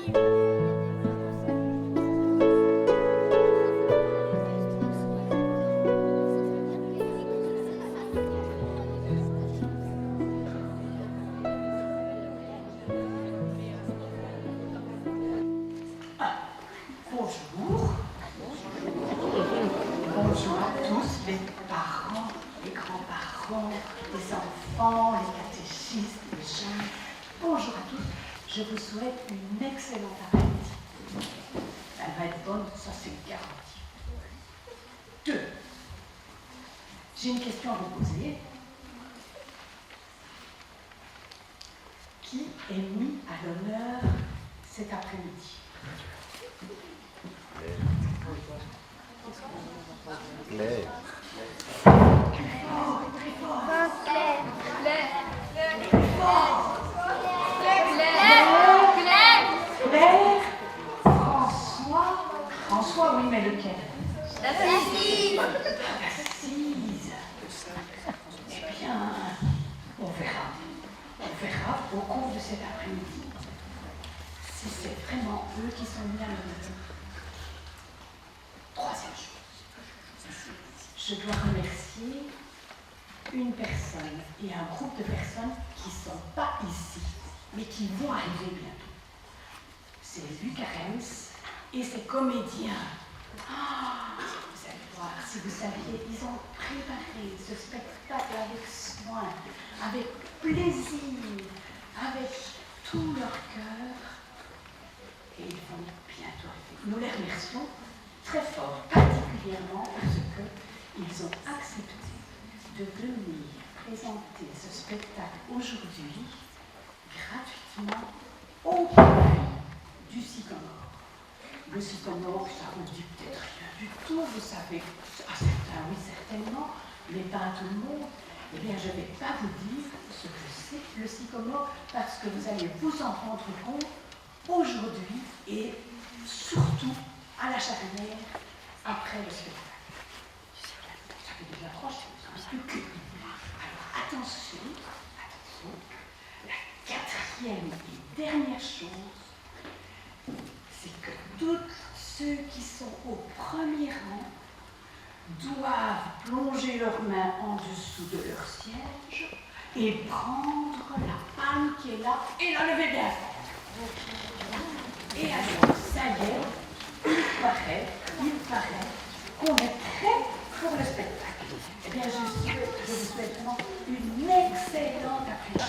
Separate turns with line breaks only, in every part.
Bonjour. Bonjour à tous, les parents, les grands-parents, les enfants, les catéchistes, les jeunes. Bonjour à tous. Je vous souhaite une excellente après-midi. Elle va être bonne, ça c'est garanti. 2. J'ai une question à vous poser. Qui est mis à l'honneur cet après-midi?
Claire.
Claire, François, oui, mais lequel?
L'assise.
L'assise. Eh bien, on verra. On verra au cours de cet après-midi si c'est vraiment eux qui sont mis à l'honneur. 3e chose. Je dois remercier une personne et un groupe de personnes qui ne sont pas ici, mais qui vont arriver bientôt. C'est Luc Arens et ses comédiens. Ah, vous allez voir, si vous saviez, ils ont préparé ce spectacle avec soin, avec plaisir, avec tout leur cœur. Et ils vont bientôt arriver. Nous les remercions très fort, particulièrement parce qu'ils ont accepté de venir présenter ce spectacle aujourd'hui gratuitement au profit du Sycomore. Le Sycomore, ça vous dit peut-être rien du tout, vous savez, à certains oui certainement, mais pas à tout le monde. Eh bien, je ne vais pas vous dire ce que c'est le Sycomore parce que vous allez vous en rendre compte aujourd'hui et surtout à la charnière après le spectacle. Ça fait déjà 3 choses, plus que. Alors attention, la 4e et dernière chose, c'est que tous ceux qui sont au premier rang doivent plonger leurs mains en dessous de leur siège et prendre la palme qui est là et la lever bien fort. Et alors, ça y est, il paraît qu'on est prêt pour le spectacle. Eh bien, je vous souhaite vraiment une excellente après-midi.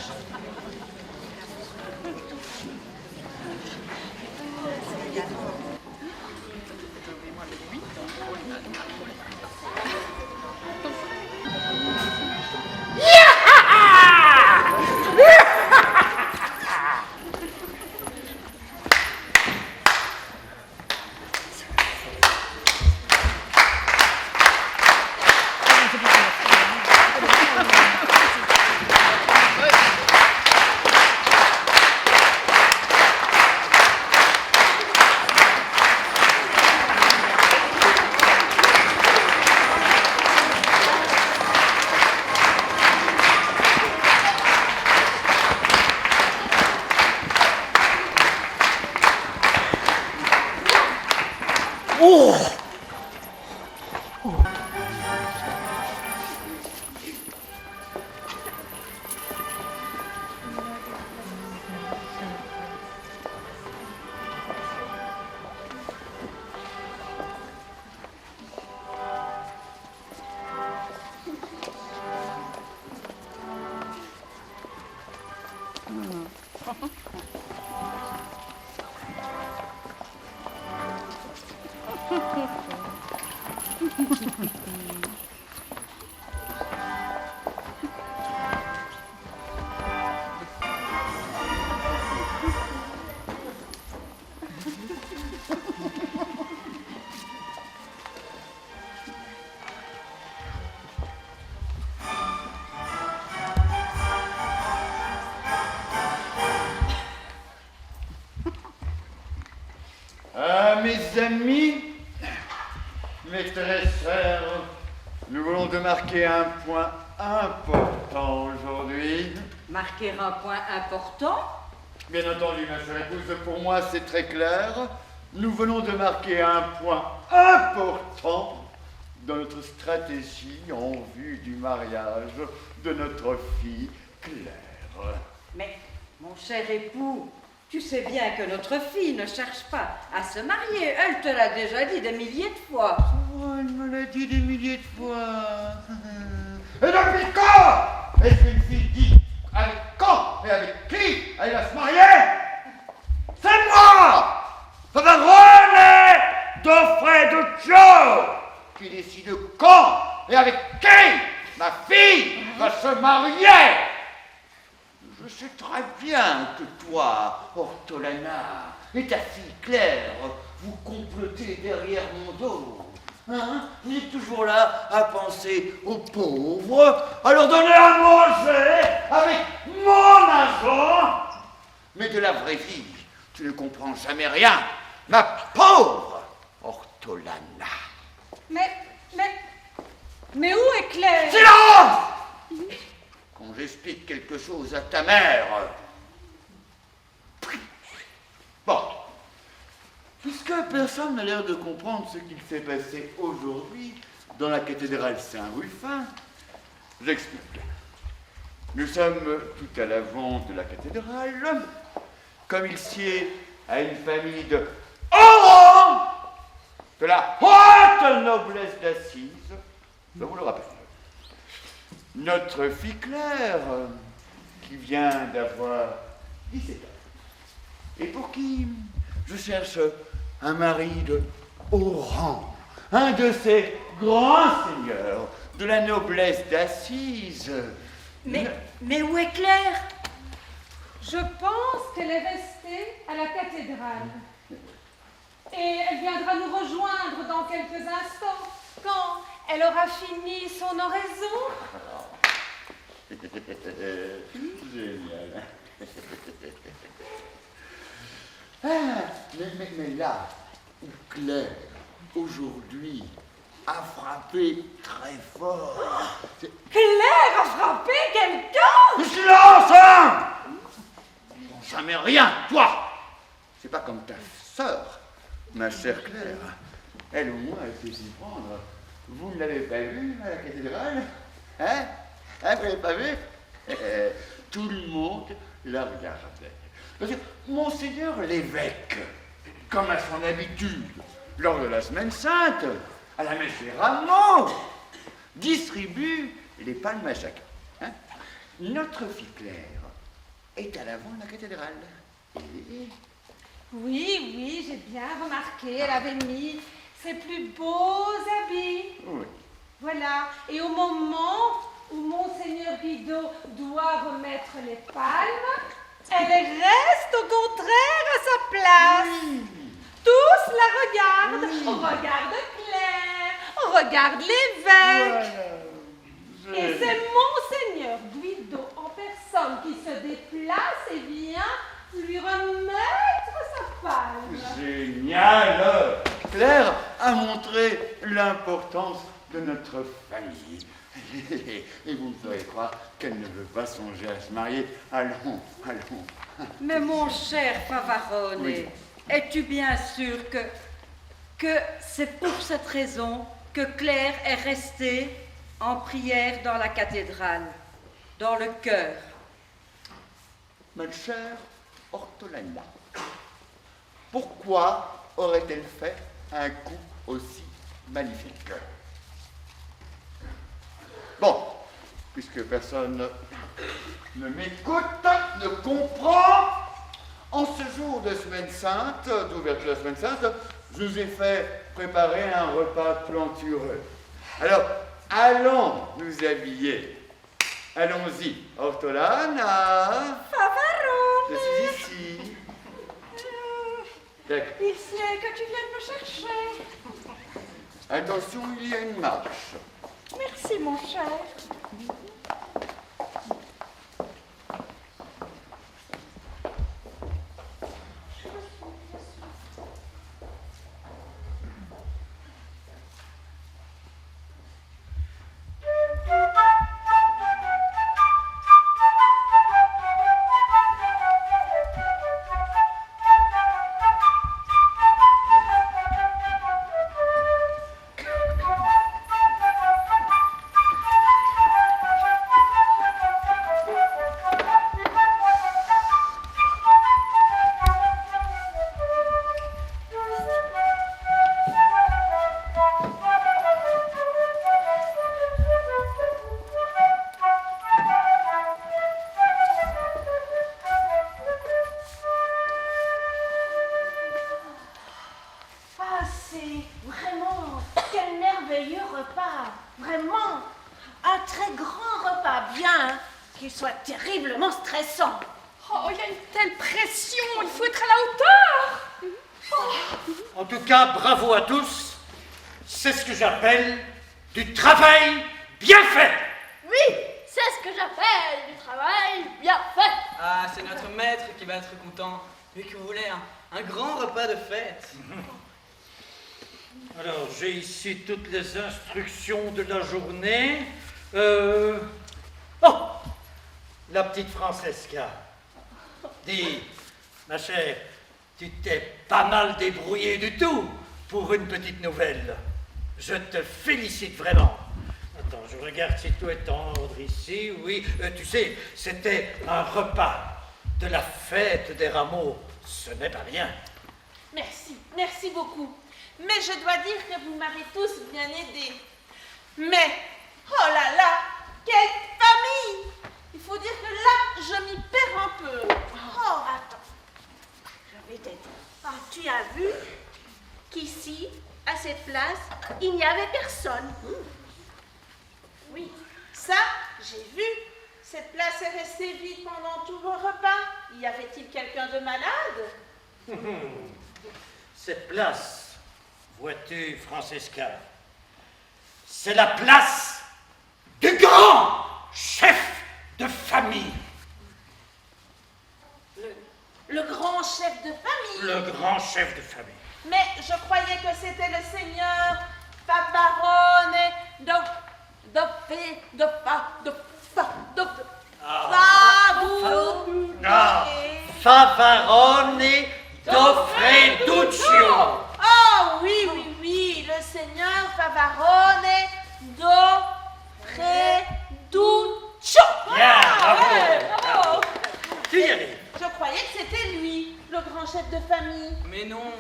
Mes amis, mes très sœurs, nous voulons de marquer un point important aujourd'hui.
Marquer un point important?
Bien entendu, ma chère épouse, pour moi c'est très clair. Nous venons de marquer un point important dans notre stratégie en vue du mariage de notre fille Claire.
Mais, mon cher époux, tu sais bien que notre fille ne cherche pas à se marier. Elle te l'a déjà dit des milliers de fois.
Oh, elle me l'a dit des milliers de fois. Et depuis quand est-ce qu'une fille dit avec quand et avec qui elle va se marier? C'est moi, Favarone d'Offreduccio, qui décide quand et avec qui ma fille va se marier. Je sais très bien que toi, Ortolana, et ta fille Claire, vous complotez derrière mon dos. Hein? Vous êtes toujours là à penser aux pauvres, à leur donner à manger avec mon argent. Mais de la vraie vie, tu ne comprends jamais rien, ma pauvre Ortolana.
Mais où est Claire?
Silence! Quand j'explique quelque chose à ta mère. Bon. Puisque personne n'a l'air de comprendre ce qu'il s'est passé aujourd'hui dans la cathédrale Saint-Rufin, j'explique. Nous sommes tout à l'avant de la cathédrale, comme il sied à une famille de haut rang, de la haute noblesse d'Assise, je vous le rappelle. Notre fille Claire, qui vient d'avoir 17 ans, et pour qui je cherche un mari de haut rang, un de ces grands seigneurs de la noblesse d'Assise.
Mais où est Claire?
Je pense qu'elle est restée à la cathédrale. Et elle viendra nous rejoindre dans quelques instants, quand elle aura fini son oraison.
Génial. Mais là où Claire, aujourd'hui, a frappé très fort.
Claire a frappé quelqu'un?
Silence, hein! Jamais rien, toi! C'est pas comme ta sœur, ma chère Claire. Elle, au moins, elle sait s'y prendre. Vous ne l'avez pas vue à la cathédrale? Hein? Vous l'avez pas vue? Tout le monde la regardait. Parce que Monseigneur l'évêque, comme à son habitude, lors de la Semaine Sainte, à la messe des Rameaux, distribue les palmes à chacun. Hein? Notre fille Claire est à l'avant de la cathédrale. Et...
Oui, j'ai bien remarqué. Elle avait mis ses plus beaux habits.
Oui.
Voilà. Et au moment où Monseigneur Guido doit remettre les palmes, elle reste au contraire à sa place. Tous la regardent.
Oui.
On regarde Claire, on regarde l'évêque.
Voilà.
Et c'est Monseigneur Guido en personne qui se déplace et vient lui remettre sa palme.
Génial! Claire a montré l'importance de notre famille. Et vous me ferez croire qu'elle ne veut pas songer à se marier. Allons.
Mais mon cher Favarone,
Oui.
es-tu bien sûr que c'est pour cette raison que Claire est restée en prière dans la cathédrale, dans le chœur?
Ma chère Ortolana, pourquoi aurait-elle fait un coup aussi magnifique? Bon, puisque personne ne m'écoute, ne comprend, en ce jour de Semaine Sainte, d'ouverture de la Semaine Sainte, je vous ai fait préparer un repas plantureux. Alors, allons nous habiller. Allons-y, Ortolana.
Favarone,
Je suis ici. D'accord.
il sait que tu viens de me chercher.
Attention, il y a une marche.
Merci, mon cher.
c'est vraiment quel merveilleux repas. Vraiment, un très grand repas, bien qu'il soit terriblement stressant.
Oh, il y a une telle pression, il faut être à la hauteur.
En tout cas, bravo à tous. C'est ce que j'appelle du travail bien fait.
Oui, c'est ce que j'appelle du travail bien fait.
Ah, c'est notre maître qui va être content, vu que vous voulez un grand repas de fête.
Alors, j'ai ici toutes les instructions de la journée. Oh, la petite Francesca. Dis, ma chère, tu t'es pas mal débrouillée du tout pour une petite nouvelle. Je te félicite vraiment. Attends, je regarde si tout est en ordre ici. Oui, tu sais, c'était un repas de la fête des rameaux. Ce n'est pas rien.
Merci, merci beaucoup. Mais je dois dire que vous m'avez tous bien aidé. Mais, oh là là, quelle famille! Il faut dire que là, je m'y perds un peu.
Oh, attends. Je vais t'aider. Ah, tu as vu qu'ici, à cette place, il n'y avait personne.
Oui, ça, j'ai vu. Cette place est restée vide pendant tout vos repas. Y avait-il quelqu'un de malade?
Cette place, vois-tu, Francesca, c'est la place du grand chef de famille.
Le grand chef de famille.
Le grand chef de famille.
Mais je croyais que c'était le seigneur Favarone
Favarone d'Offreduccio.
Oh oui, oui, oui, le seigneur Favarone d'Offreduccio.
Bien, bravo.
Ouais, bravo.
Tu y arrives.
Je croyais que c'était lui, le grand chef de famille.
Mais non,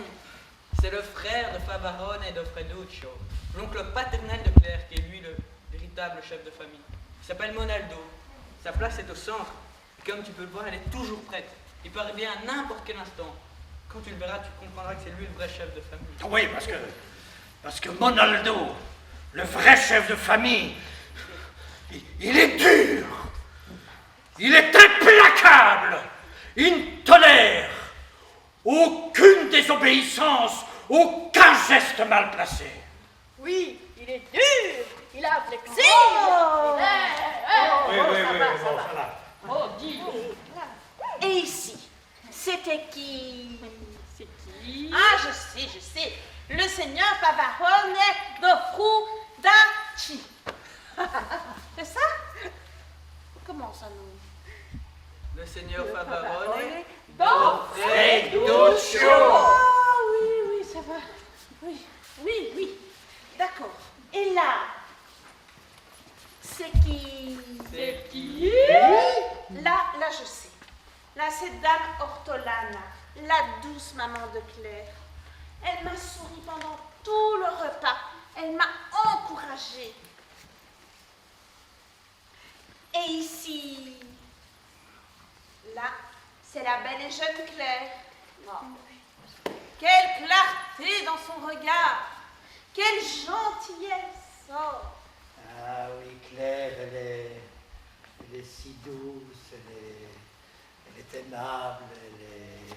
c'est le frère de Favarone et d'Offreduccio, l'oncle paternel de Claire, qui est lui le véritable chef de famille. Il s'appelle Monaldo. Sa place est au centre. Et comme tu peux le voir, elle est toujours prête. Il paraît bien à n'importe quel instant. Quand tu le verras, tu comprendras que c'est lui le vrai chef de famille.
Oui, parce que Monaldo, le vrai chef de famille, il est dur. Il est implacable. Il ne tolère aucune désobéissance, aucun geste mal placé.
Oui, il est dur, il est inflexible.
Oui, bon, ça va.
Oh, dis donc. Et ici, c'était qui?
C'est qui? Ah, je sais. Le seigneur Favarone d'Offreduccio. C'est ça? Comment ça, nous?
Le seigneur Favarone
d'Offreduccio.
Oh, oui, ça va. Oui. D'accord.
Et là, c'est qui?
C'est
qui? Là, je sais. Là, c'est Dame Ortolana, la douce maman de Claire. Elle m'a souri pendant tout le repas. Elle m'a encouragée.
Et ici,
Là, c'est la belle et jeune Claire. Quelle clarté dans son regard. Quelle gentillesse. Oh.
Ah oui, Claire, elle est si douce, elle est aimable,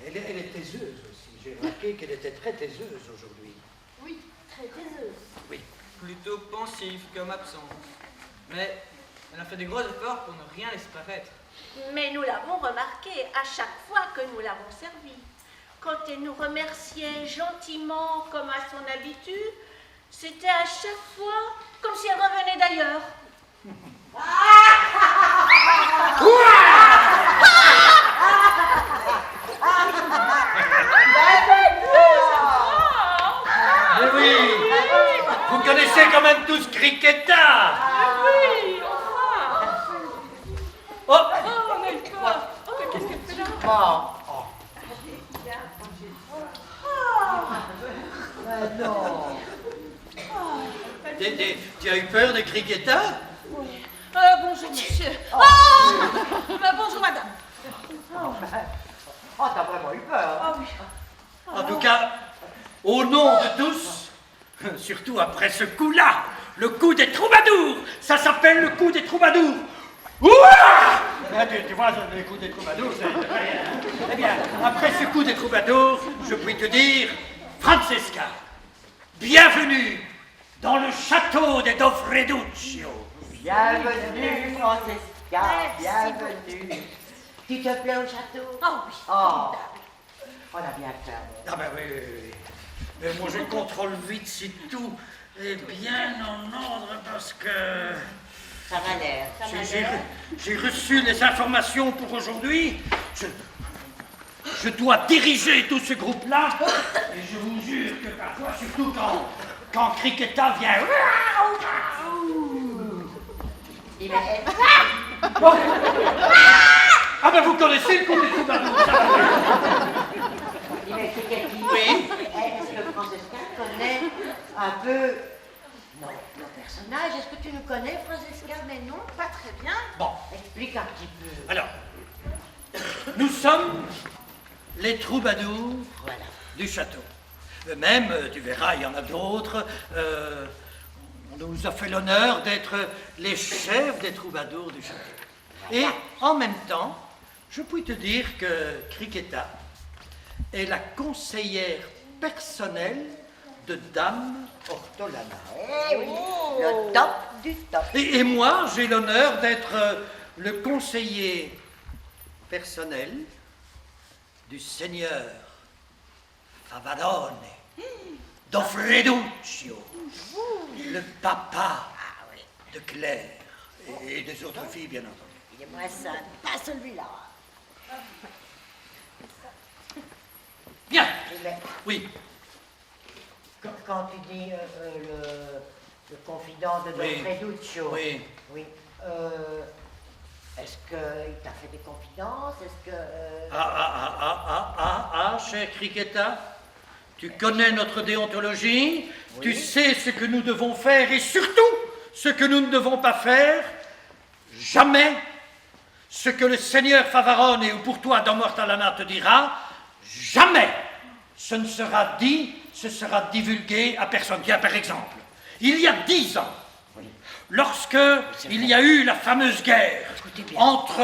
elle est taiseuse aussi. J'ai remarqué qu'elle était très taiseuse aujourd'hui.
oui, très taiseuse.
Oui.
plutôt pensif comme absent. Mais elle a fait des gros efforts pour ne rien laisser paraître.
Mais nous l'avons remarqué à chaque fois que nous l'avons servi. Quand elle nous remerciait gentiment comme à son habitude, c'était à chaque fois comme si elle revenait d'ailleurs.
Mais oui, vous connaissez quand même tous Criquetta.
Oui, enfin.
Oh,
Oh, mais quoi? Oh, mais qu'est-ce qu'elle fait là?
tu as eu peur de Criquetta?
Bonjour, monsieur. Oh, bonjour, madame.
Oh, t'as vraiment eu peur.
Ah oui.
En tout cas, au nom de tous, surtout après ce coup-là, le coup des troubadours, ça s'appelle le coup des troubadours. Ouah! Tu vois, le coup des troubadours, c'est rien. Eh bien, après ce coup des troubadours, je puis te dire, Francesca, bienvenue dans le château des Dofreduccio.
Bienvenue, Francesca, bienvenue. Tu te plais au château?
Oh oui.
Oh, on a bien fait.
Ah ben oui, oui, oui. Mais moi je contrôle vite si tout est bien en ordre parce que
Ça m'a l'air, ça m'a
j'ai
l'air.
j'ai reçu les informations pour aujourd'hui. Je dois diriger tout ce groupe-là et je vous jure que parfois, surtout quand Criqueta vient...
Il est...
Ah ben vous connaissez le coup des troubadours, ça va.
Il est Criquetti.
Oui.
Est-ce que Francesca connaît un peu nos personnages? Est-ce que tu nous connais, Francesca? Mais non, pas très bien.
Bon,
Explique un petit peu.
alors, nous sommes les troubadours
Voilà.
du château. Même, tu verras, il y en a d'autres. On nous a fait l'honneur d'être les chefs des troubadours du château. Et en même temps, je puis te dire que Criqueta est la conseillère personnelle de Dame Ortolana.
Eh oui, le top du top.
Et moi, j'ai l'honneur d'être le conseiller personnel du seigneur Favarone d'Offreduccio, le papa de Claire et des autres filles, bien entendu.
Il est moins sain, pas celui-là.
Bien,
Mais
oui,
quand tu dis le confident de Don
Oui.
Freduccio,
oui.
oui, est-ce qu'il t'a fait des confidences? Est-ce que...
Cher Criqueta, tu connais notre déontologie, tu sais ce que nous devons faire et surtout ce que nous ne devons pas faire. Jamais ce que le seigneur Favarone ou pour toi Dom Ortolana te dira, jamais ce ne sera dit, ce sera divulgué à personne. Tiens, par exemple, il y a 10 ans, lorsque il y a eu la fameuse guerre entre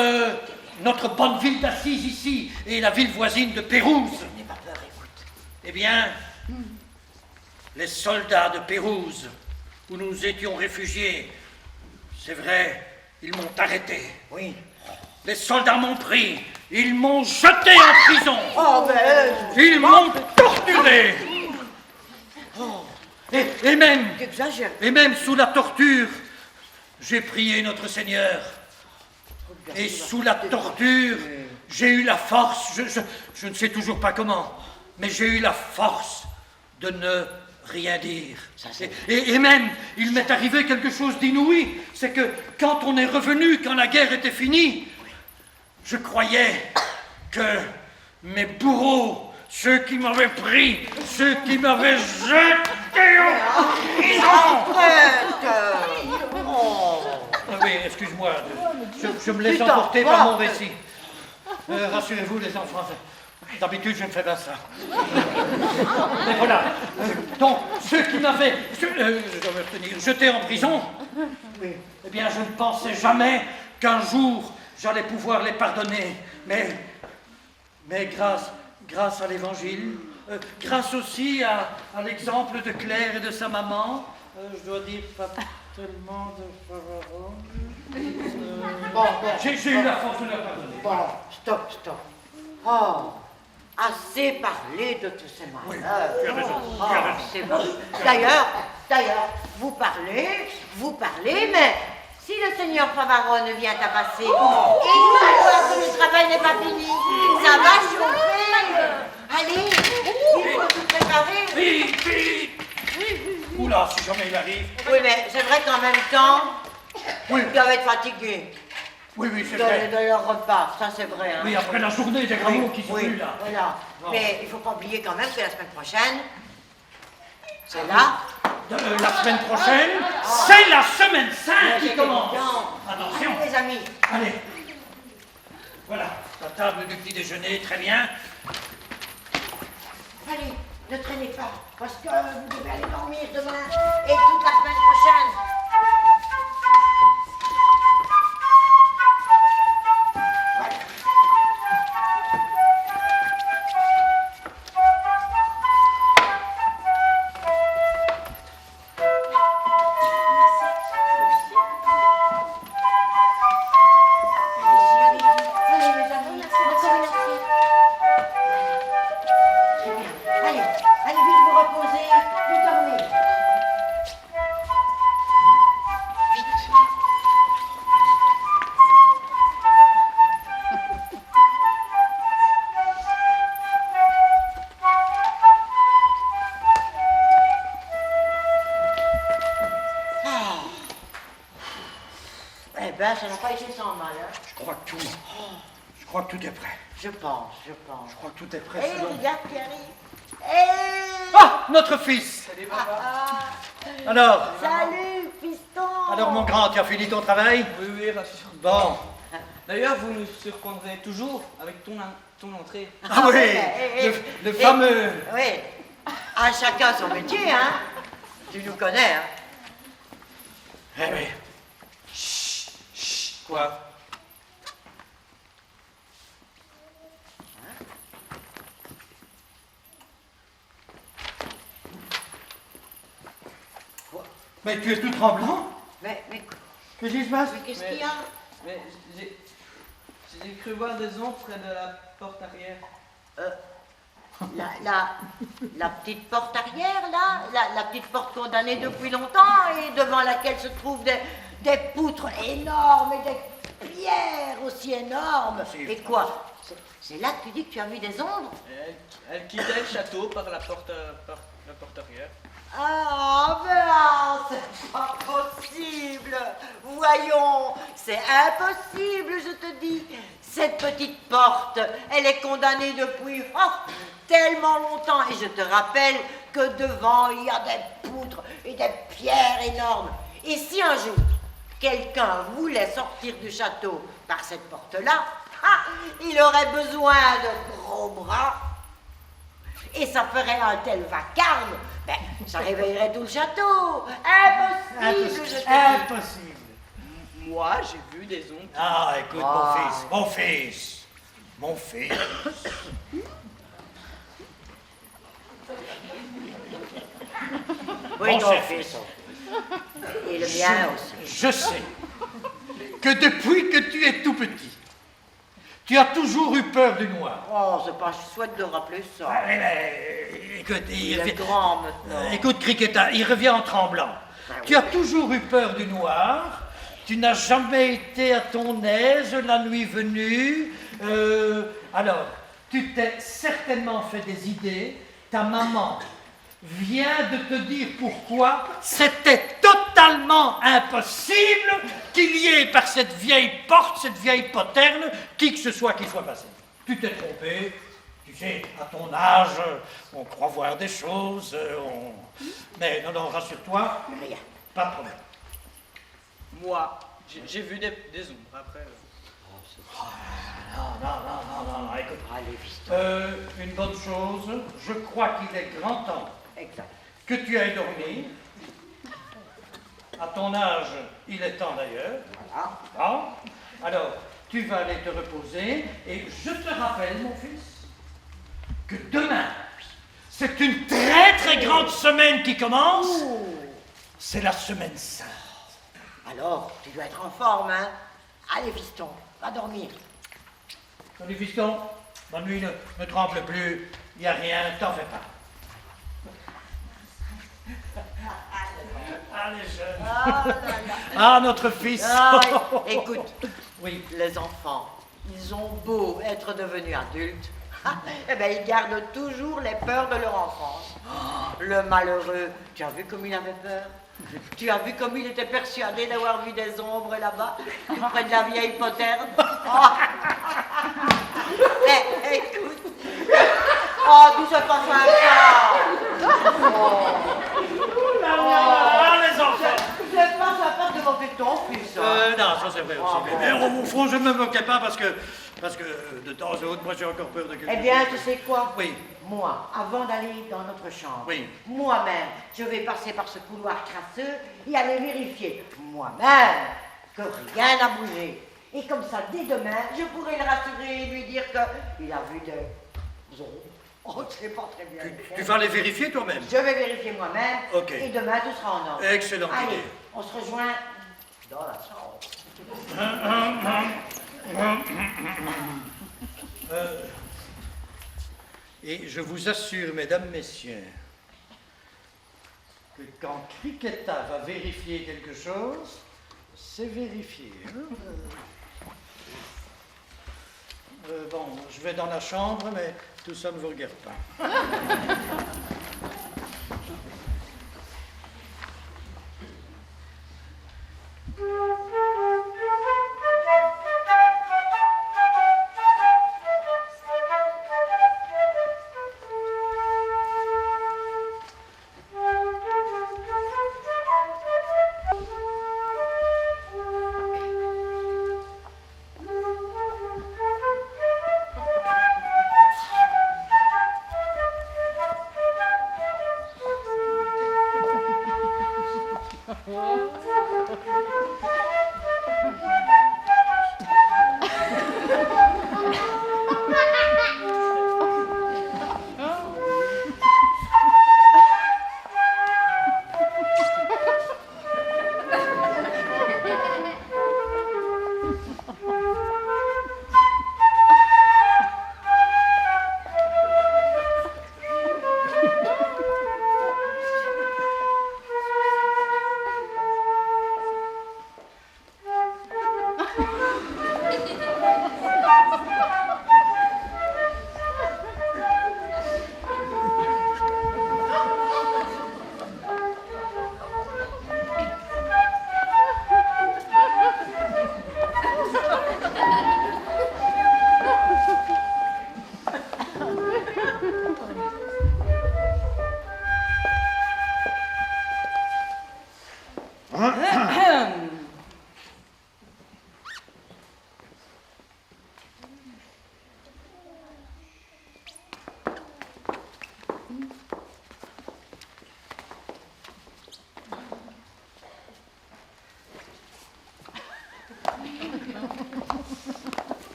notre bonne ville d'Assise ici et la ville voisine de Pérouse,
N'aie pas peur, écoute.
eh bien, les soldats de Pérouse, où nous étions réfugiés, c'est vrai, ils m'ont arrêté.
Oui.
Les soldats m'ont pris, ils m'ont jeté en prison.
Oh, mais...
Ils m'ont torturé. Et même,
Tu exagères.
sous la torture, j'ai prié notre Seigneur. Et sous la torture, j'ai eu la force, je ne sais toujours pas comment, mais j'ai eu la force de ne rien dire. Et même, il m'est arrivé quelque chose d'inouï, c'est que quand on est revenu, quand la guerre était finie, je croyais que mes bourreaux, ceux qui m'avaient pris, ceux qui m'avaient jeté en prison. Ah oui, excuse-moi, je me laisse
Putain,
emporter
voilà.
par mon récit. Rassurez-vous les enfants, d'habitude je ne fais pas ça. Mais voilà, donc ceux qui m'avaient jeté en prison, eh bien je ne pensais jamais qu'un jour j'allais pouvoir les pardonner. Mais grâce à l'évangile, grâce aussi à l'exemple de Claire et de sa maman, je dois dire pas tellement de Favarone. J'ai eu la force de leur pardonner.
Bon, stop. Oh, assez parlé de tous ces malheurs.
tu as raison,
Oh,
tu as raison.
c'est bon. D'ailleurs, vous parlez, mais si le seigneur Favarone vient à passer, et voir que le travail n'est pas fini, ça va chauffer. Allez, il faut tout préparer.
Vite. Oula, si jamais il arrive.
Oui, mais c'est vrai qu'en même temps,
Oui.
ils doivent être fatigués
Oui, c'est vrai.
de leur repas, ça c'est vrai. Hein.
Oui, après la journée des grammots qui sont venus là.
Voilà.
Bon.
Mais il ne faut pas oublier quand même que la semaine prochaine, c'est là.
La semaine prochaine, c'est la semaine 5 qui commence. Attention.
Allez, les amis.
Allez. Voilà, la table du petit déjeuner, très bien.
Allez, ne traînez pas, parce que vous devez aller dormir demain et toute la semaine prochaine. Voilà. Allez, mes amis, encore une assiette. Très bien. Allez vite vous reposer, vite dormir. Vite. Ah. Eh ben, ça n'a pas été sans mal, hein.
Je crois que tout est prêt.
Je pense.
Je crois que tout est prêt.
Eh,
c'est bon.
regarde qui arrive. Eh.
Ah, notre fils.
Salut, papa.
Alors,
Salut, fiston.
mon grand, tu as fini ton travail?
Oui, rassure.
Bon.
D'ailleurs, vous nous surprendrez toujours avec ton entrée.
Ah oui,
Eh,
le fameux.
Oui. À chacun son métier, hein. Tu nous connais, hein.
Eh oui.
Quoi?
Mais tu es tout tremblant.
Mais
Qu'est-ce qui se passe?
qu'est-ce
Mais-
qu'il y a?
Mais j'ai cru voir des ombres près de la porte arrière.
La petite porte arrière, là, la petite porte condamnée depuis longtemps et devant laquelle se trouvent des poutres énormes et des pierres aussi énormes. Et quoi? C'est là que tu dis que tu as vu des ombres?
Elle quittait le château par la porte arrière.
Ah, ben, c'est pas possible. Voyons, c'est impossible, je te dis. Cette petite porte, elle est condamnée depuis tellement longtemps. Et je te rappelle que devant, il y a des poutres et des pierres énormes. Et si un jour, quelqu'un voulait sortir du château par cette porte-là, il aurait besoin de gros bras. Et ça ferait un tel vacarme, ben, ça réveillerait tout le château. Impossible, je te dis.
Impossible.
Moi, j'ai vu des ombres.
Ah, écoute,
Ah.
mon fils.
Oui,
Mon
ton
cher
fils. Et le mien aussi.
Je sais que depuis que tu es tout petit, tu as toujours eu peur du noir.
Oh, c'est pas chouette de rappeler ça.
Ah, mais, écoute,
Il est grand maintenant.
écoute, Criqueta, il revient en tremblant. Tu as toujours eu peur du noir. Tu n'as jamais été à ton aise la nuit venue. Alors, tu t'es certainement fait des idées. Ta maman vient de te dire pourquoi c'était totalement impossible qu'il y ait par cette vieille porte, cette vieille poterne, qui que ce soit qui soit passé. Tu t'es trompé. Tu sais, à ton âge, on croit voir des choses. Mais non, rassure-toi,
Rien.
pas de problème.
Moi, j'ai vu des ombres après.
Non, écoute.
Allez, fiston.
Une bonne chose, je crois qu'il est grand temps
Exact.
que tu ailles dormir. À ton âge, il est temps d'ailleurs.
Voilà.
Bon. Alors, tu vas aller te reposer et je te rappelle, mon fils, que demain, c'est une très très grande semaine qui commence. C'est la semaine sainte.
Alors, tu dois être en forme, hein. Allez, fiston, va dormir.
Salut fiston, bonne nuit, ne tremble plus, il n'y a rien, t'en fais pas. Allez, jeune.
Ah là là.
Ah, notre fils.
Ah, écoute,
Oui.
les enfants, ils ont beau être devenus adultes, eh ben, ils gardent toujours les peurs de leur enfance. Le malheureux, tu as vu comme il avait peur? Tu as vu comme il était persuadé d'avoir vu des ombres là-bas, près de la vieille poterne? Mais écoute, oh, tout se passe à ça.
Ah, les enfants.
C'est pas sympa de moquer ton fils. Hein.
Non, c'est vrai aussi. Mais au fond, je ne me moquais pas parce que de temps en temps, moi j'ai encore peur de quelque chose.
Eh bien, tu sais quoi?
Oui.
Moi, avant d'aller dans notre chambre,
Oui.
moi-même, je vais passer par ce couloir crasseux et aller vérifier moi-même que rien n'a bougé. Et comme ça, dès demain, je pourrai le rassurer et lui dire qu'il a vu des ombres. Oh, je sais pas très bien.
Tu vas les vérifier toi-même?
Je vais vérifier moi-même.
Ok.
Et demain, tout sera en ordre.
Excellente
Allez,
idée.
on se rejoint dans la chambre.
Et je vous assure, mesdames, messieurs, que quand Criquetta va vérifier quelque chose, c'est vérifié. Bon, je vais dans la chambre, mais tout ça ne vous regarde pas.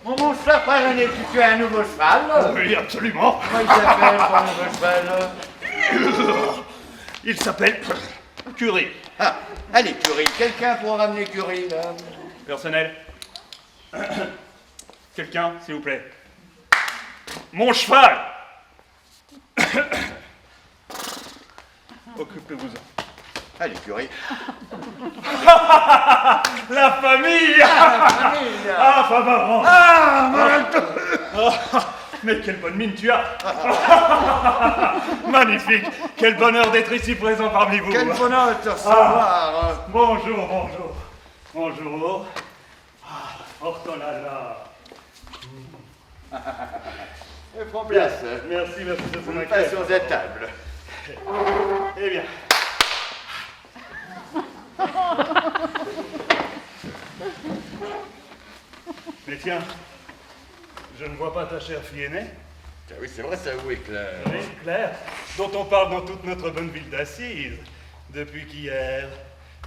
Mon cher frère aîné, tu as un nouveau cheval?
Oui, absolument.
Comment il s'appelle ton nouveau cheval?
Il s'appelle Curie.
Ah, allez, Curie, quelqu'un pour ramener Curie, là?
Personnel. Quelqu'un, s'il vous plaît. Mon cheval. Occupez-vous-en.
Allez, Curie.
La famille.
La famille.
Ah, Favaron.
Ah, Monaldo.
Mais quelle bonne mine tu as. Magnifique. Quel bonheur d'être ici présent parmi vous.
Quel bonheur de te recevoir.
Bonjour, bonjour. Bonjour. Ah, Ortolala.
Prends place.
Merci, merci de
Nous
son accueil.
passons à table.
Eh bien. Mais tiens, je ne vois pas ta chère fille aînée.
Ah oui, c'est vrai, ça, oui, Claire.
Oui, Claire, dont on parle dans toute notre bonne ville d'Assise. Depuis qu'hier,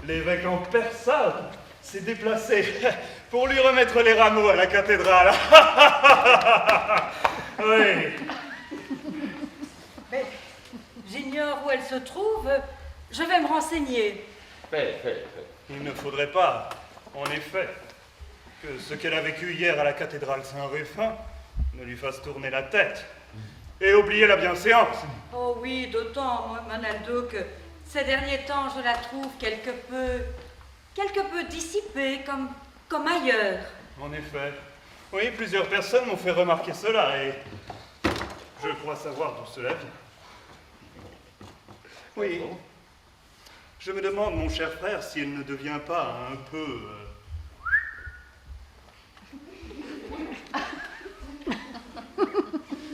l'évêque en personne s'est déplacé pour lui remettre les rameaux à la cathédrale. Oui.
Mais j'ignore où elle se trouve. Je vais me renseigner.
Fais.
Il ne faudrait pas, en effet, que ce qu'elle a vécu hier à la cathédrale Saint-Rufin ne lui fasse tourner la tête et oublier la bienséance.
Oh oui, d'autant, Monaldo, que ces derniers temps, je la trouve quelque peu quelque peu dissipé, comme ailleurs.
En effet. Oui, plusieurs personnes m'ont fait remarquer cela et je crois savoir d'où cela vient. Oui. Je me demande, mon cher frère, si elle ne devient pas un peu...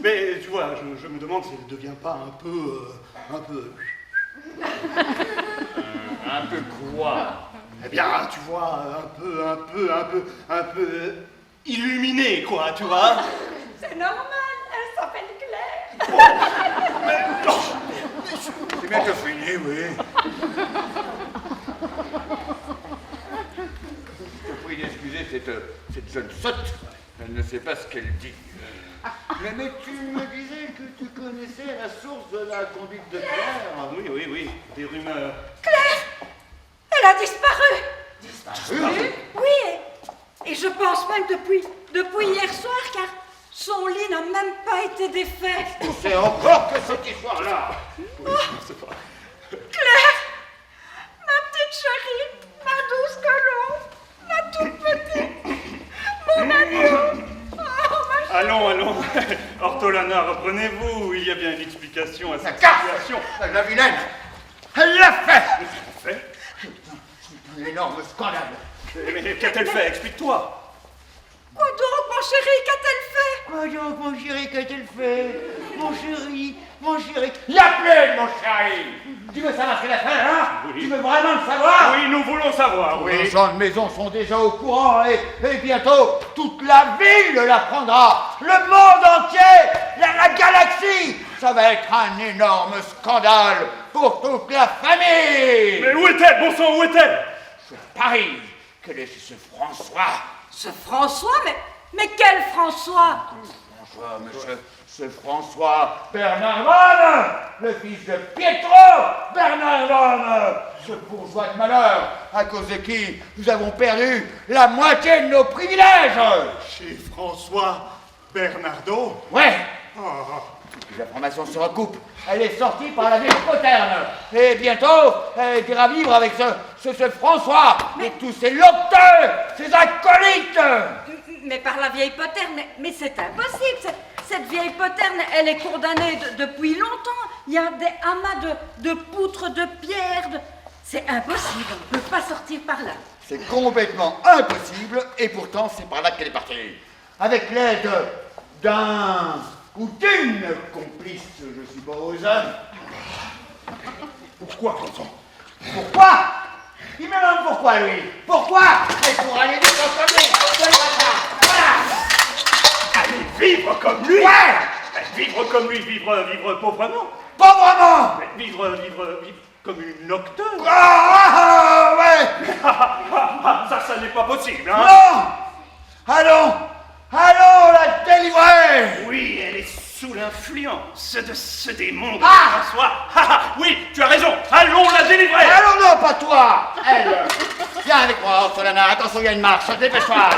Mais tu vois, je me demande si elle ne devient pas un peu...
Un peu quoi?
Eh bien, tu vois, un peu illuminé, quoi, tu vois.
C'est normal, elle s'appelle Claire.
C'est bientôt fini, oui. Je te prie d'excuser cette jeune sotte. Elle ne sait pas ce qu'elle dit. Mais tu me disais que tu connaissais la source de la conduite de Claire.
Oui, des rumeurs.
Claire! Elle a disparu!
Disparu?
Oui, et je pense même depuis hier soir, car son lit n'a même pas été défait.
C'est encore que cette histoire-là.
C'est pas...
Claire! Ma petite chérie, ma douce colombe, ma toute petite, mon agneau! Oh, ma chérie!
Allons. Ortolana, reprenez-vous. Il y a bien une explication à cette
Carte
situation.
La vilaine. Elle l'a fait.
Fait.
Un énorme scandale.
Mais qu'a-t-elle fait? Explique-toi.
Quoi donc, mon chéri, qu'a-t-elle fait?
Quoi donc, mon chéri, qu'a-t-elle fait? Mon chéri. La plaine, mon chéri. Tu veux savoir ce qu'elle a fait, hein?
Oui.
Tu veux vraiment le savoir?
Oui, nous voulons savoir,
Les
oui.
gens de maison sont déjà au courant et bientôt toute la ville l'apprendra. Le monde entier, la galaxie. Ça va être un énorme scandale pour toute la famille.
Mais où est-elle, bon sang, où est-elle?
Je parie qu'elle est chez ce François.
Ce François? Mais quel François?
Ce François Bernardone, le fils de Pietro Bernardone, ce bourgeois de malheur, à cause de qui nous avons perdu la moitié de nos privilèges.
Chez François Bernardo?
Ouais,
Oh.
les informations se recoupent. Elle est sortie par la vieille poterne. Et bientôt, elle ira vivre avec ce François et tous ses locteurs, ses acolytes.
Mais par la vieille poterne, mais c'est impossible. Cette vieille poterne, elle est condamnée depuis longtemps. Il y a des amas de poutres, de pierres. C'est impossible, on ne peut pas sortir par là.
C'est complètement impossible et pourtant c'est par là qu'elle est partie. Avec l'aide d'un ou d'une complice, je suppose.
Pourquoi, Vincent?
Pourquoi? Il me demande pourquoi, lui. Pourquoi? C'est pour aller vivre comme lui. Voilà.
Aller vivre comme lui?
Ouais.
Vivre comme lui, vivre pauvrement?
Pauvrement.
Mais vivre comme une nocturne?
Ouais.
Ça n'est pas possible, hein?
Non. Allons la délivrer.
Oui, elle est sous l'influence de ce démon de
Ah.
François. Oui, tu as raison. Allons la délivrer.
Allons, non, pas toi. Elle. Viens avec moi, Ortolana. Attention, il y a une marche. Dépêche-toi.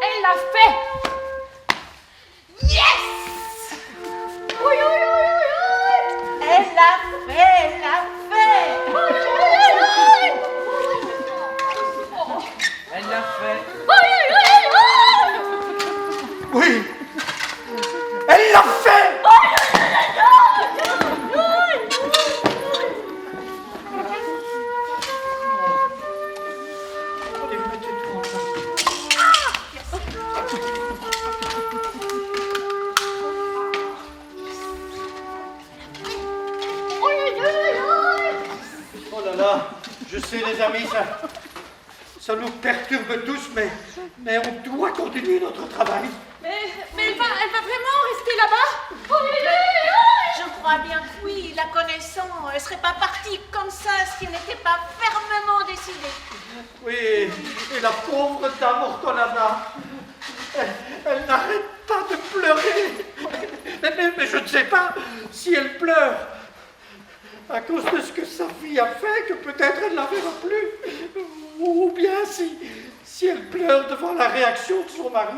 Elle l'a fait. Yes! Oui,
sais, les amis, ça nous perturbe tous, mais on doit continuer notre travail.
Mais elle va vraiment rester là-bas?
Je crois bien que oui, la connaissant, elle serait pas partie comme ça si elle n'était pas fermement décidée.
Oui, et la pauvre dame Ortolana, elle n'arrête pas de pleurer. Mais je ne sais pas si elle pleure à cause de ce que sa fille a fait, que peut-être elle ne la verra plus, ou bien si elle pleure devant la réaction de son mari.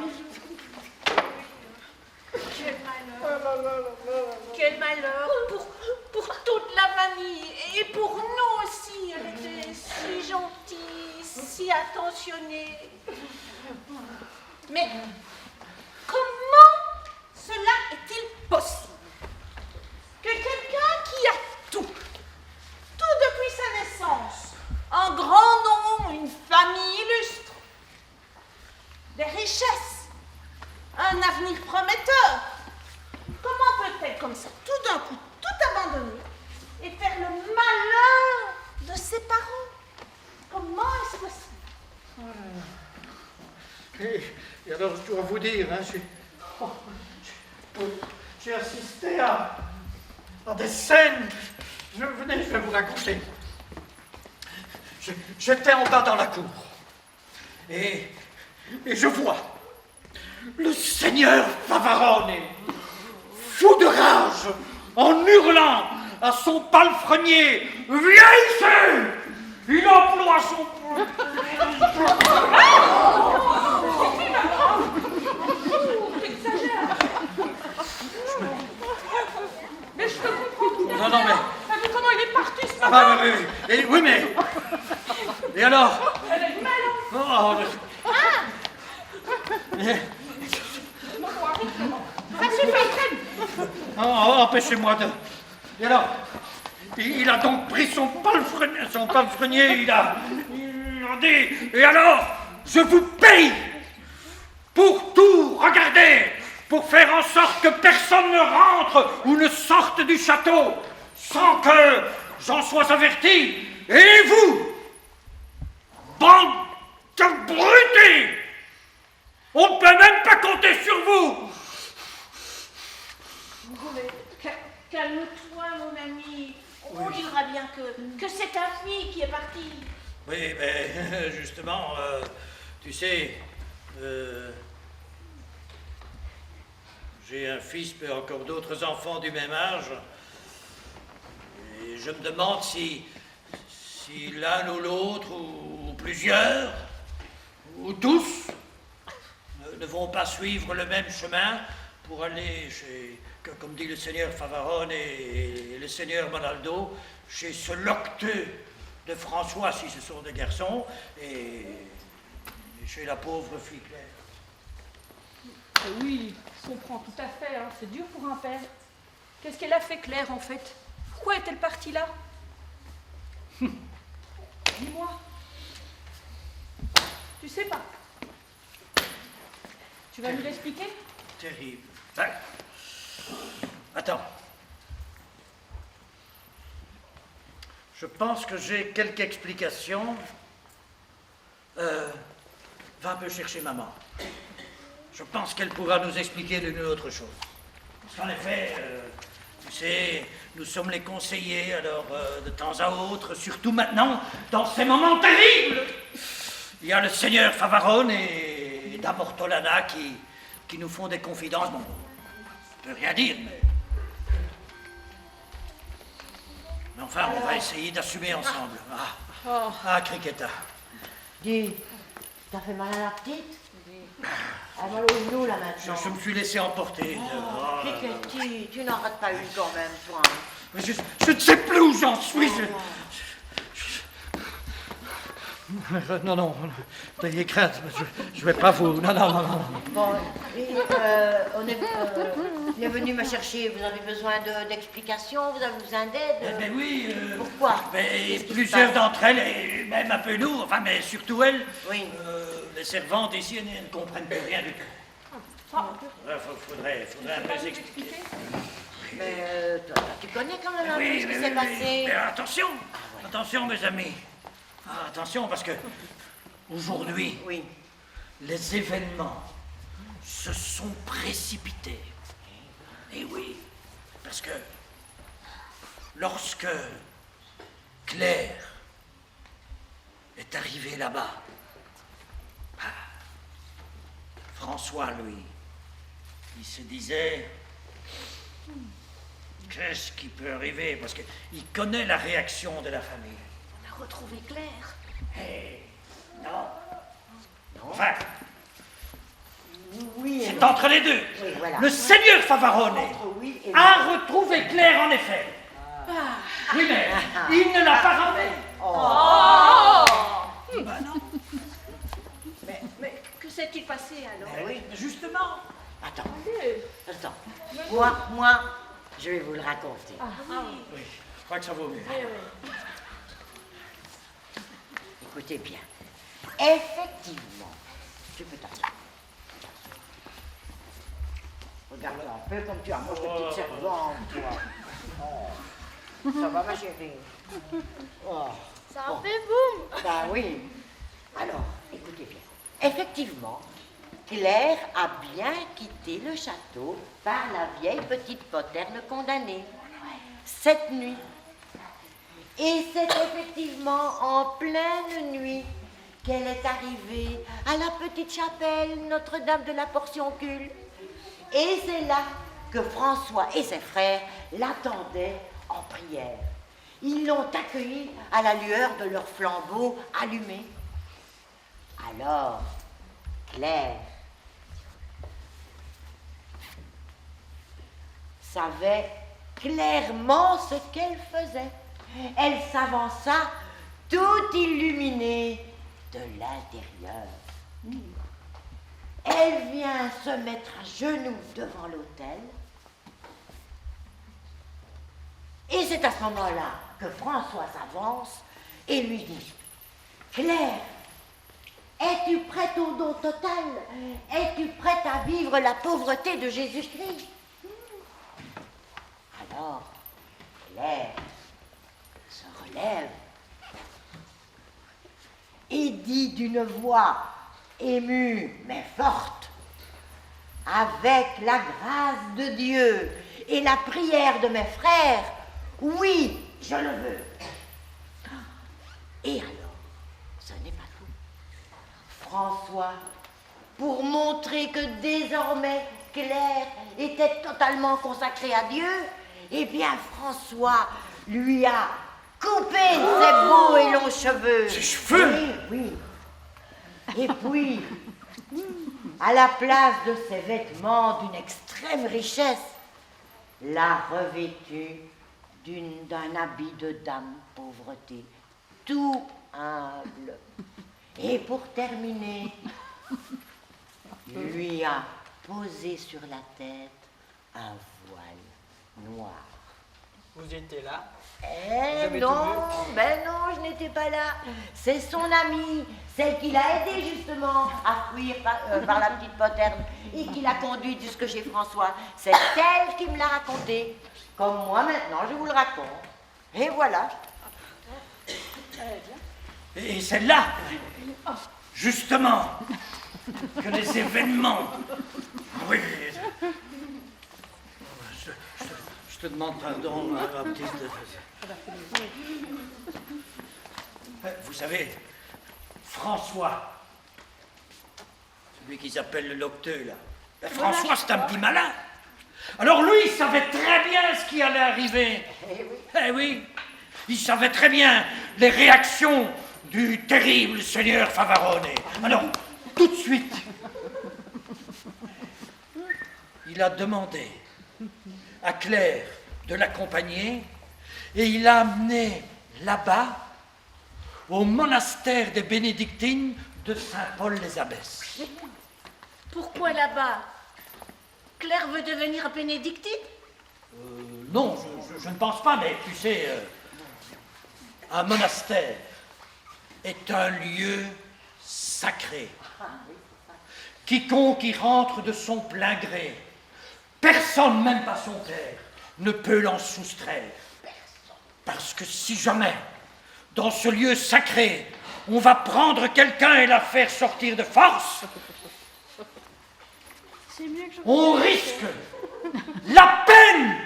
Quel malheur. Quel malheur pour toute la famille et pour nous aussi. Elle était si gentille, si attentionnée. Mais comment cela est-il possible que quelqu'un qui a tout depuis sa naissance, un grand nom, une famille illustre, des richesses, un avenir prometteur, comment peut-elle comme ça, tout d'un coup, tout abandonner et faire le malheur de ses parents? Comment est-ce possible?
Et alors, je dois vous dire, hein, j'ai assisté à des scènes. Je vais vous raconter. J'étais en bas dans la cour et je vois le seigneur Favarone, fou de rage, en hurlant à son palefrenier, « Viens ici !» Il emploie son...
Mais je te comprends tout à fait.
Non, mais...
Mais comment il est parti ce matin?
Oui, mais... Et alors?
Elle a du mal, hein?
Empêchez-moi de... Et alors? Il a donc pris son palefrenier, il a dit... Et alors? Je vous paye pour tout regarder, pour faire en sorte que personne ne rentre ou ne sorte du château sans que j'en sois averti. Et vous, bande d'abrutis, on ne peut même pas compter sur vous.
Calme-toi, mon ami. On dira bien que c'est ta fille qui est partie.
Oui, mais justement, tu sais, j'ai un fils et encore d'autres enfants du même âge. Et je me demande si l'un ou l'autre, ou plusieurs, ou tous, ne vont pas suivre le même chemin pour aller chez, comme dit le seigneur Favarone et le seigneur Monaldo, chez ce locteux de François, si ce sont des garçons, et chez la pauvre fille Claire.
Oui, je comprends tout à fait, hein. C'est dur pour un père. Qu'est-ce qu'elle a fait, Claire, en fait? Pourquoi est-elle partie là? Dis-moi. Tu sais pas. Tu vas nous l'expliquer?
Terrible. Hein? Attends. Je pense que j'ai quelques explications. Va un peu chercher maman. Je pense qu'elle pourra nous expliquer l'une ou l'autre chose. Parce qu'en effet, tu sais, nous sommes les conseillers, alors de temps à autre, surtout maintenant, dans ces moments terribles, il y a le seigneur Favarone et Dame Ortolana qui nous font des confidences. Bon, on ne peut rien dire, mais enfin, on va essayer d'assumer ensemble. Ah, Criqueta.
Dis, t'as fait mal à la petite? Elle a mal au genou, là, maintenant.
Je me suis laissé emporter.
Criquetti, tu n'en rates pas une quand même, toi.
Mais je ne sais plus où j'en suis. Non, n'ayez crainte, je vais pas vous... Non.
Bon, on est venu me chercher, vous avez besoin d'explications, vous avez besoin d'aide?
Ben oui.
Pourquoi?
Plusieurs d'entre elles, et même un peu nous, enfin, mais surtout elles,
oui.
Les servantes ici, elles ne comprennent plus rien du tout. Faudrait un peu s'expliquer.
Mais toi, tu connais quand même un peu ce qui s'est passé.
Mais attention, mes amis. Ah, attention, parce que aujourd'hui,
Oui.
les événements se sont précipités. Et oui, parce que lorsque Claire est arrivée là-bas, François, lui, il se disait, qu'est-ce qui peut arriver? Parce qu'il connaît la réaction de la famille.
On a retrouvé Claire.
Eh, non. Enfin,
Oui.
c'est entre les deux.
Oui, voilà.
Le seigneur Favarone
Entre oui et
a retrouvé Claire, en effet. Oui, mais il ne l'a pas ramenée.
Mais que s'est-il passé alors?
Eh oui.
Justement.
Attends. Moi, je vais vous le raconter.
Oui, je crois que ça vaut mieux.
Écoutez bien. Effectivement, tu peux t'asseoir. Regarde un peu comme tu as mangé de petite servante, toi. Oh. Ça va, ma chérie? Oh.
Ça
Bon.
fait boum.
Ben oui. Alors, écoutez bien. Effectivement, Claire a bien quitté le château par la vieille petite poterne condamnée. Cette nuit. Et c'est effectivement en pleine nuit qu'elle est arrivée à la petite chapelle Notre-Dame de la Portioncule. Et c'est là que François et ses frères l'attendaient en prière. Ils l'ont accueillie à la lueur de leurs flambeaux allumés. Alors, Claire savait clairement ce qu'elle faisait. Elle s'avança tout illuminée de l'intérieur. Elle vient se mettre à genoux devant l'autel. Et c'est à ce moment-là que François s'avance et lui dit, « Claire, es-tu prête au don total? Es-tu prête à vivre la pauvreté de Jésus-Christ » Alors, Claire se relève et dit d'une voix émue mais forte, avec la grâce de Dieu et la prière de mes frères, oui, je le veux. Et alors, ce n'est pas tout. François, pour montrer que désormais Claire était totalement consacrée à Dieu, eh bien François lui a coupé ses beaux et longs cheveux.
Ses cheveux?
Oui, oui. Et puis, à la place de ses vêtements d'une extrême richesse, l'a revêtu d'un habit de dame pauvreté, tout humble. Et pour terminer, lui a posé sur la tête un voile noir.
Vous étiez là?
Eh
avez
non,
tout vu?
ben non, je n'étais pas là. C'est son amie, celle qui l'a aidé justement à fuir par la petite poterne et qui l'a conduite jusque chez François. C'est elle qui me l'a raconté, comme moi maintenant je vous le raconte. Et voilà.
Et c'est là, justement, que les événements... Oui. Je te demande pardon, ma petite... Vous savez, François, celui qui s'appelle le Locteux, là, ben, François, c'est un petit malin. Alors lui, il savait très bien ce qui allait arriver. Eh oui, il savait très bien les réactions du terrible seigneur Favarone. Alors, tout de suite, il a demandé à Claire de l'accompagner et il l'a amené là-bas au monastère des bénédictines de Saint-Paul-les-Abbesses.
Pourquoi là-bas? Claire veut devenir bénédictine?
Non, je ne pense pas, mais tu sais, un monastère est un lieu sacré. Quiconque y rentre de son plein gré, personne, même pas son père, ne peut l'en soustraire. Parce que si jamais, dans ce lieu sacré, on va prendre quelqu'un et la faire sortir de force, on risque la peine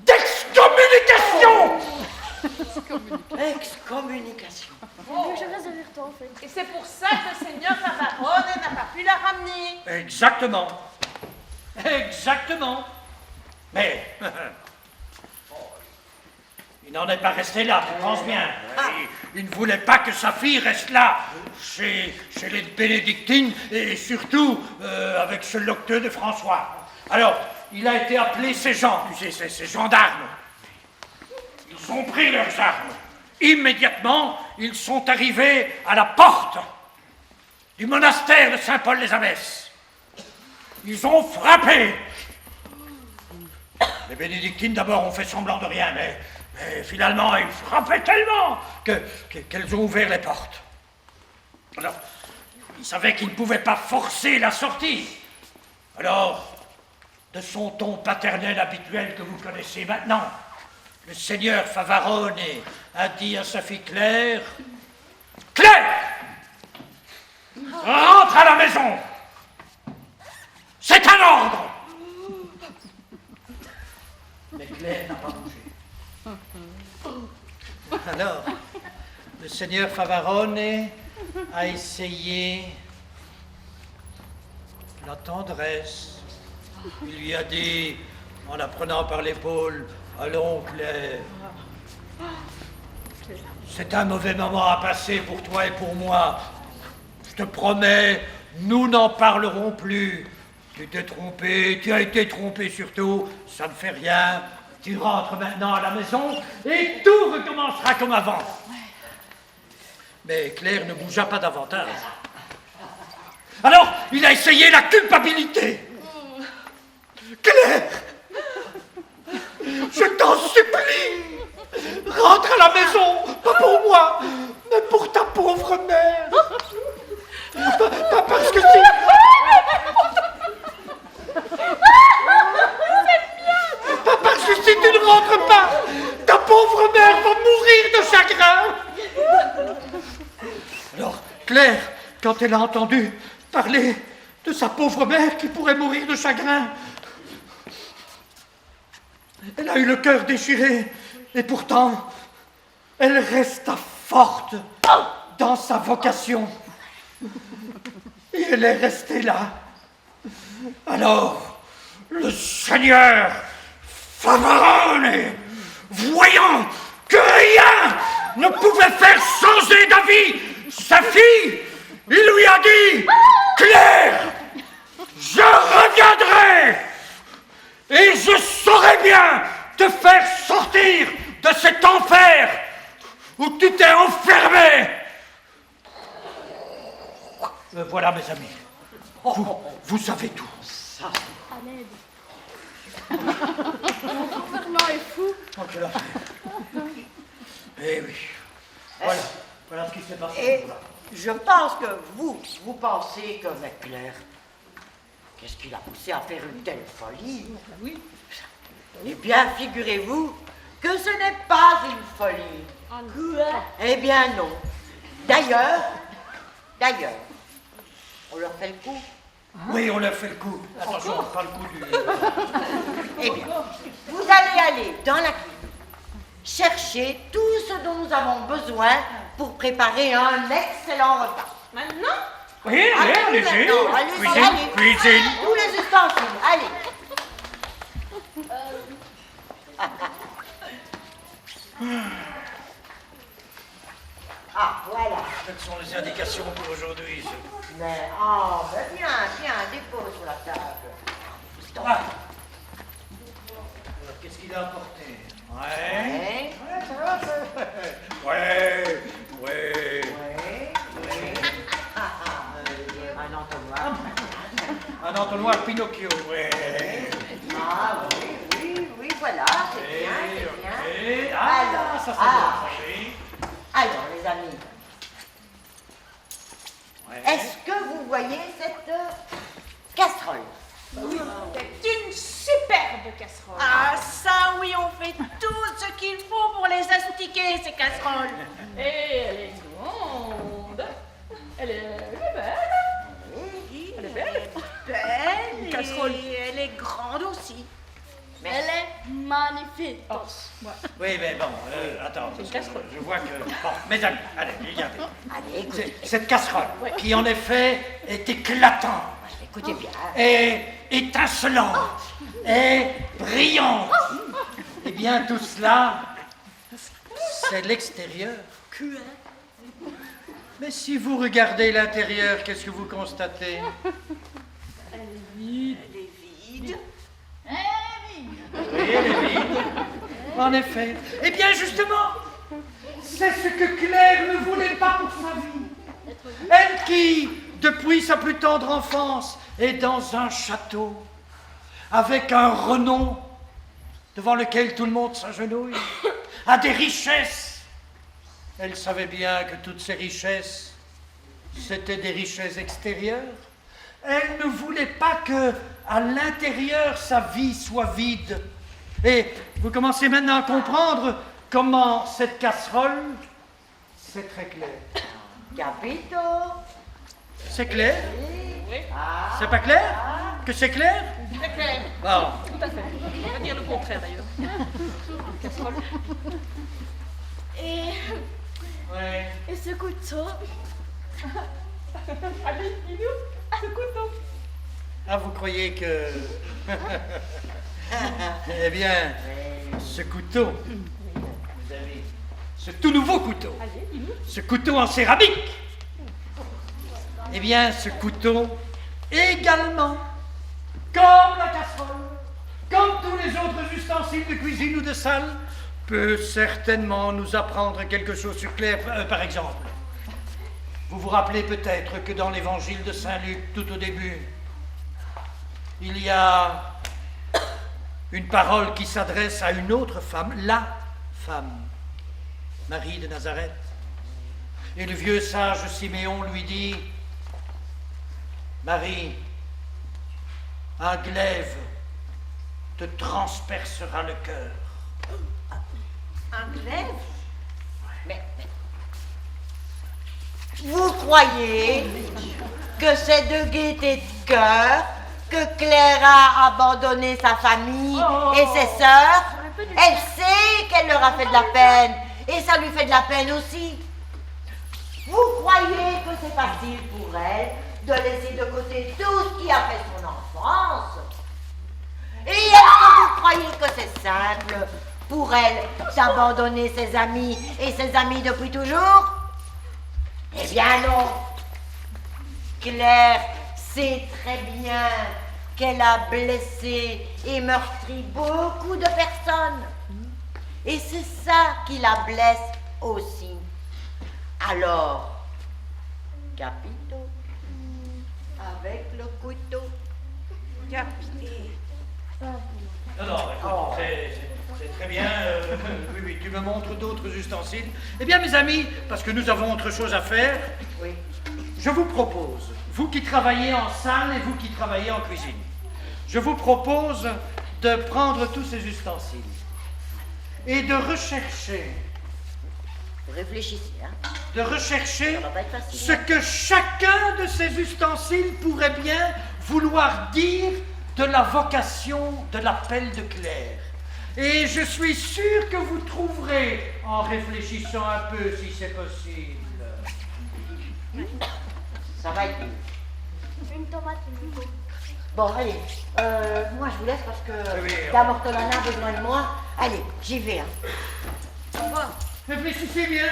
d'excommunication.
Excommunication.
Je reste derrière toi, en fait.
Et c'est pour ça que le seigneur Favarone n'a pas pu la ramener.
Exactement. Exactement. Mais il n'en est pas resté là, tu penses bien. Il ne voulait pas que sa fille reste là, chez les bénédictines, et surtout avec ce locteux de François. Alors, il a été appelé ces gens, tu sais, ces gendarmes. Ils ont pris leurs armes. Immédiatement, ils sont arrivés à la porte du monastère de Saint-Paul-les-Abbesses. Ils ont frappé. Les bénédictines d'abord ont fait semblant de rien, mais finalement ils frappaient tellement qu'elles ont ouvert les portes. Alors, ils savaient qu'ils ne pouvaient pas forcer la sortie. Alors, de son ton paternel habituel que vous connaissez maintenant, le seigneur Favarone a dit à sa fille Claire, « Claire, rentre à la maison. C'est un ordre. » Mais Claire n'a pas bougé. Alors, le seigneur Favarone a essayé la tendresse. Il lui a dit, en la prenant par l'épaule, « Allons, Claire, c'est un mauvais moment à passer pour toi et pour moi. Je te promets, nous n'en parlerons plus. Tu t'es trompé, tu as été trompé surtout, ça ne fait rien. Tu rentres maintenant à la maison et tout recommencera comme avant. » Mais Claire ne bougea pas davantage. Alors, il a essayé la culpabilité. « Claire, je t'en supplie, rentre à la maison, pas pour moi, mais pour ta pauvre mère. Pas parce que si... Pas parce que si tu ne rentres pas, ta pauvre mère va mourir de chagrin. » Alors, Claire, quand elle a entendu parler de sa pauvre mère qui pourrait mourir de chagrin, elle a eu le cœur déchiré, et pourtant, elle resta forte dans sa vocation. Et elle est restée là. Alors, le seigneur Favarone, voyant que rien ne pouvait faire changer d'avis sa fille, il lui a dit, « Claire, je reviendrai et je saurai bien te faire sortir de cet enfer où tu t'es enfermé. » Voilà, mes amis. Vous savez tout.
À l'aide. Mon gouvernement est fou.
Eh oui. Voilà ce qui s'est passé.
Et je pense que vous pensez qu'avec Claire, qu'est-ce qui l'a poussé à faire une telle folie? Oui. Eh bien, figurez-vous que ce n'est pas une folie.
Quoi?
Eh bien, non. D'ailleurs, on leur fait le coup.
Oui, on leur fait le coup. Attention, pas le coup du...
Eh bien, vous allez aller dans la cuisine, chercher tout ce dont nous avons besoin pour préparer un excellent repas.
Maintenant?
Oui, allez-y.
Maintenant, allez-y,
Cuisine.
tous les ustensiles, allez. Ah, voilà.
Quelles sont les indications pour aujourd'hui?
Mais, viens, dépose sur la table.
Ah. Alors, qu'est-ce qu'il a apporté? Ouais. Un entonnoir Pinocchio, ouais.
Ah, oui, voilà, c'est bien.
Alors, ça c'est bon.
Alors, les amis, est-ce que vous voyez cette casserole?
Oui, c'est une superbe casserole.
Ah, ça, oui, on fait tout ce qu'il faut pour les astiquer, ces casseroles.
Et elle est grande.
Magnifiques.
Oui, mais bon, attends, parce que je vois que... Bon, mes amis, allez, regardez.
Allez, écoutez.
Cette casserole, qui en effet est éclatante,
Écoutez bien.
et étincelante, et brillante. Eh bien, tout cela, c'est l'extérieur. Mais si vous regardez l'intérieur, qu'est-ce que vous constatez?
Elle est vide.
Oui, elle est vide. En effet. Eh bien, justement, c'est ce que Claire ne voulait pas pour sa vie. Elle qui, depuis sa plus tendre enfance, est dans un château, avec un renom devant lequel tout le monde s'agenouille, a des richesses. Elle savait bien que toutes ces richesses, c'était des richesses extérieures. Elle ne voulait pas que, à l'intérieur, sa vie soit vide. Et vous commencez maintenant à comprendre comment cette casserole, c'est très clair.
Capito.
C'est clair?
Oui,
C'est pas clair? Que c'est clair?
c'est clair.
Bon.
Tout à fait. On va dire le contraire d'ailleurs. Casserole.
Et ce couteau.
Allez, dis-nous, ce couteau.
Ah, vous croyez que... Eh bien, ce couteau, vous avez ce tout nouveau couteau,
Allez, dis-nous.
ce couteau en céramique, eh bien, ce couteau, également, comme la casserole, comme tous les autres ustensiles de cuisine ou de salle, peut certainement nous apprendre quelque chose sur Claire. Par exemple, vous vous rappelez peut-être que dans l'évangile de Saint Luc, tout au début, il y a une parole qui s'adresse à une autre femme, la femme, Marie de Nazareth. Et le vieux sage Siméon lui dit, Marie, un glaive te transpercera le cœur.
Un glaive? Mais vous croyez que c'est de gaieté de cœur que Claire a abandonné sa famille et ses sœurs? Elle sait qu'elle leur a fait de la peine et ça lui fait de la peine aussi. Vous croyez que c'est facile pour elle de laisser de côté tout ce qui a fait son enfance? Et est-ce que vous croyez que c'est simple pour elle d'abandonner ses amis et ses amis depuis toujours? Eh bien non. Claire sait très bien qu'elle a blessé et meurtri beaucoup de personnes. Et c'est ça qui la blesse aussi. Alors, Capito, avec le couteau.
Non, écoute, c'est très bien. Oui, tu me montres d'autres ustensiles. Eh bien, mes amis, parce que nous avons autre chose à faire,
Oui.
je vous propose, vous qui travaillez en salle et vous qui travaillez en cuisine, je vous propose de prendre tous ces ustensiles et de rechercher,
Réfléchissez, hein.
de rechercher
Ça va pas être facile,
ce que chacun de ces ustensiles pourrait bien vouloir dire de la vocation de l'appel de Claire. Et je suis sûr que vous trouverez, en réfléchissant un peu si c'est possible.
Ça va être dur.
Une tomate, une pomme.
Bon, allez, moi je vous laisse parce que
Oui,
Dame Ortolana a besoin de moi. Allez, j'y vais. Hein.
Réfléchissez bien.